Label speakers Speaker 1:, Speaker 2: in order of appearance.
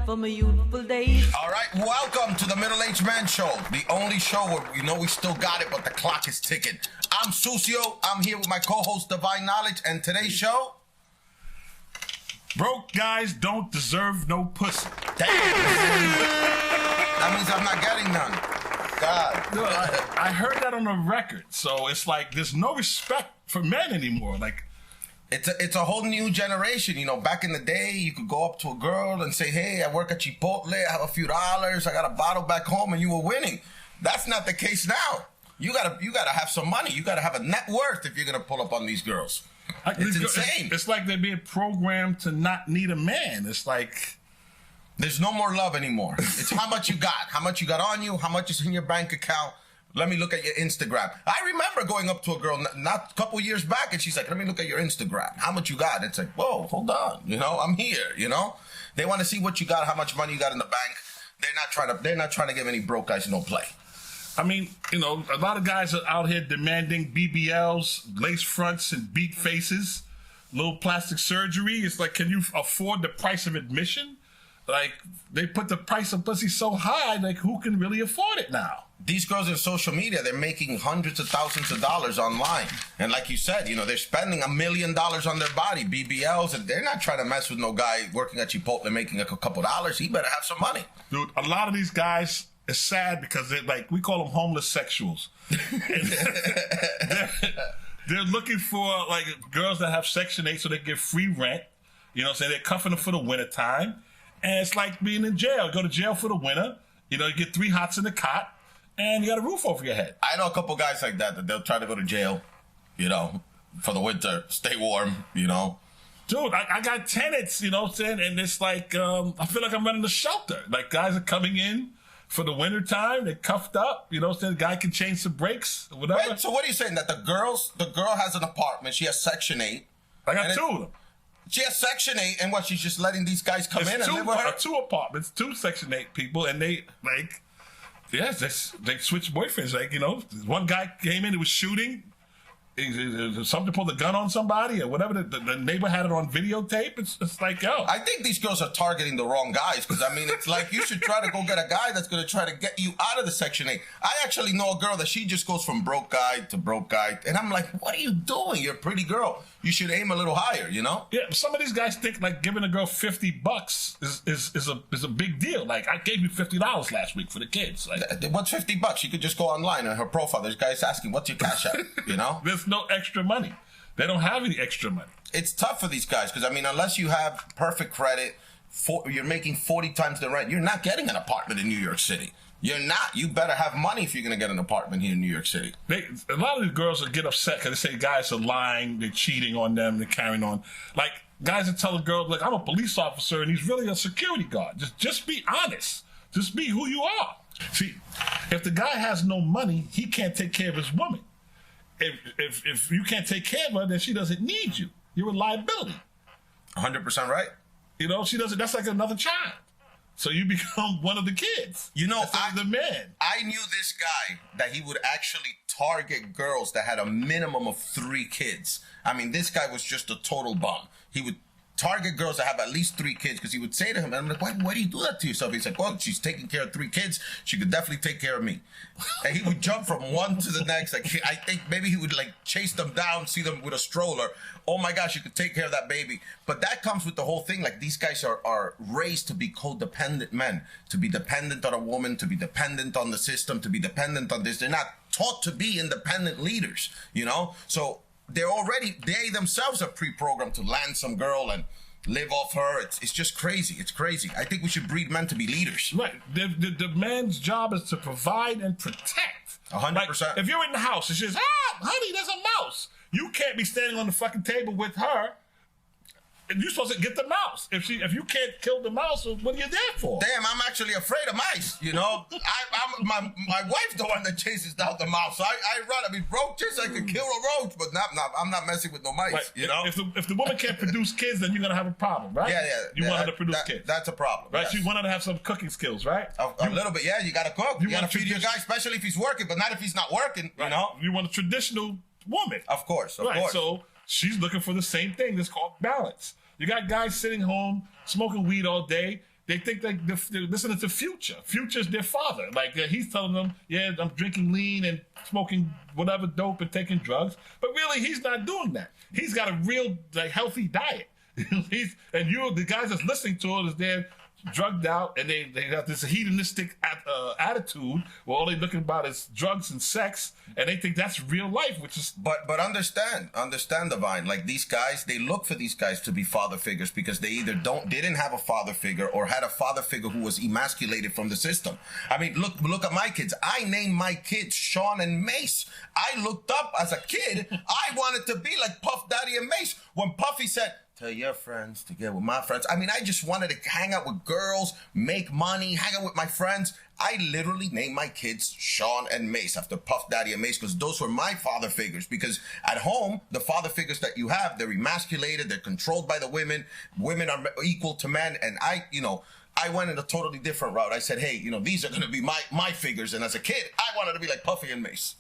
Speaker 1: from my youthful days.
Speaker 2: All right, welcome to the Middle-Aged Man Show, the only show where we know we still got it, but the clock is ticking. I'm Sucio. I'm here with my co-host Divine Knowledge, and today's show...
Speaker 3: Broke guys don't deserve no pussy.
Speaker 2: Damn. That means I'm not getting none. God.
Speaker 3: No, I heard that on the record, so it's like there's no respect for men anymore. Like,
Speaker 2: it's a whole new generation. You know, back in the day, you could go up to a girl and say, hey, I work at Chipotle, I have a few dollars, I got a bottle back home, and you were winning. That's not the case now. You gotta have some money. You gotta have a net worth if you're gonna pull up on these girls. It's insane.
Speaker 3: It's like they're being programmed to not need a man. It's like
Speaker 2: there's no more love anymore. It's how much you got on you, how much is in your bank account. Let me look at your Instagram. I remember going up to a girl not a couple years back, and she's like, let me look at your Instagram. How much you got? It's like, whoa, hold on. You know, I'm here. You know, they want to see what you got, how much money you got in the bank. They're not trying to give any broke guys no play.
Speaker 3: I mean, you know, a lot of guys are out here demanding BBLs, lace fronts, and beat faces, little plastic surgery. It's like, can you afford the price of admission? Like, they put the price of pussy so high, like, who can really afford it now?
Speaker 2: These girls on social media, they're making hundreds of thousands of dollars online. And like you said, you know, they're spending $1 million on their body, BBLs, and they're not trying to mess with no guy working at Chipotle making a couple dollars. He better have some money.
Speaker 3: Dude, a lot of these guys... It's sad because they're like, we call them homeless sexuals. they're looking for like girls that have Section 8 so they get free rent. You know what I'm saying? They're cuffing them for the winter time. And it's like being in jail. You go to jail for the winter. You know, you get 3 hots in the cot and you got a roof over your head.
Speaker 2: I know a couple guys like that they'll try to go to jail, you know, for the winter, stay warm, you know.
Speaker 3: Dude, I got tenants, you know what I'm saying? And it's like, I feel like I'm running a shelter. Like guys are coming in for the winter time, they're cuffed up. You know, so the guy can change some brakes, whatever.
Speaker 2: Wait, so what are you saying? That the girl has an apartment. She has Section 8.
Speaker 3: I got 2 of them.
Speaker 2: She has Section 8, and what? She's just letting these guys come in and live with her?
Speaker 3: 2 apartments, 2 Section 8 people, and they like, yes, they switch boyfriends. Like, you know, one guy came in, he was shooting. Something to pull the gun on somebody or whatever. The neighbor had it on videotape. It's like, yo.
Speaker 2: I think these girls are targeting the wrong guys because, I mean, it's like you should try to go get a guy that's going to try to get you out of the Section 8. I actually know a girl that she just goes from broke guy to broke guy. And I'm like, what are you doing? You're a pretty girl. You should aim a little higher, you know?
Speaker 3: Yeah, some of these guys think like giving a girl $50 is a big deal. Like, I gave you $50 last week for the kids. Like,
Speaker 2: what's $50? You could just go online on her profile. There's guys asking, what's your cash app? You know?
Speaker 3: There's no extra money. They don't have any extra money.
Speaker 2: It's tough for these guys because, I mean, unless you have perfect credit, you're making 40 times the rent. You're not getting an apartment in New York City. You're not. You better have money if you're going to get an apartment here in New York City.
Speaker 3: A lot of these girls will get upset because they say guys are lying, they're cheating on them, they're carrying on. Like, guys that tell a girl, like, I'm a police officer and he's really a security guard. Just be honest. Just be who you are. See, if the guy has no money, he can't take care of his woman. If you can't take care of her, then she doesn't need you. You're a liability.
Speaker 2: 100% right.
Speaker 3: You know, she doesn't. That's like another child. So you become one of the kids.
Speaker 2: You know,
Speaker 3: the man.
Speaker 2: I knew this guy that he would actually target girls that had a minimum of 3 kids. I mean, this guy was just a total bum. He would target girls that have at least 3 kids because he would say to him, and I'm like, why do you do that to yourself? He's like, well, she's taking care of 3 kids. She could definitely take care of me. And he would jump from one to the next. Like, I think maybe he would like chase them down, see them with a stroller. Oh my gosh, you could take care of that baby. But that comes with the whole thing. Like, these guys are raised to be codependent men, to be dependent on a woman, to be dependent on the system, to be dependent on this. They're not taught to be independent leaders, you know? So they themselves are pre-programmed to land some girl and live off her. It's just crazy. It's crazy. I think we should breed men to be leaders.
Speaker 3: Right. The man's job is to provide and protect.
Speaker 2: 100%.
Speaker 3: Like, if you're in the house and she says, honey, there's a mouse. You can't be standing on the fucking table with her. You're supposed to get the mouse. If you can't kill the mouse, what are you there for?
Speaker 2: Damn, I'm actually afraid of mice. You know, my wife's the one that chases down the mouse. I run. I mean, roaches, I could kill a roach, but I'm not messing with no mice.
Speaker 3: Right.
Speaker 2: You know,
Speaker 3: if the woman can't produce kids, then you're gonna have a problem, right?
Speaker 2: Yeah.
Speaker 3: You want her to produce kids.
Speaker 2: That's a problem,
Speaker 3: right?
Speaker 2: Yes.
Speaker 3: You want her to have some cooking skills, right?
Speaker 2: A little bit, yeah. You gotta cook. You gotta feed your guy, especially if he's working, but not if he's not working.
Speaker 3: Right.
Speaker 2: You know,
Speaker 3: you want a traditional woman,
Speaker 2: of course.
Speaker 3: So she's looking for the same thing. That's called balance. You got guys sitting home smoking weed all day. they think they're listening to Future. Future's their father. Like he's telling them, yeah, I'm drinking lean and smoking whatever dope and taking drugs. But really, he's not doing that. He's got a real healthy diet. The guys that's listening to it is there drugged out, and they got this hedonistic attitude where all they're looking about is drugs and sex, and they think that's real life, which is.
Speaker 2: But understand, Divine. Like these guys, they look for these guys to be father figures because they either didn't have a father figure or had a father figure who was emasculated from the system. I mean, look at my kids. I named my kids Sean and Mace. I looked up as a kid. I wanted to be like Puff Daddy and Mace. When Puffy said, tell your friends to get with my friends. I mean, I just wanted to hang out with girls, make money, hang out with my friends. I literally named my kids Sean and Mace after Puff Daddy and Mace because those were my father figures. Because at home, the father figures that you have, they're emasculated, they're controlled by the women. Women are equal to men. And I went in a totally different route. I said, hey, these are going to be my figures. And as a kid, I wanted to be like Puffy and Mace.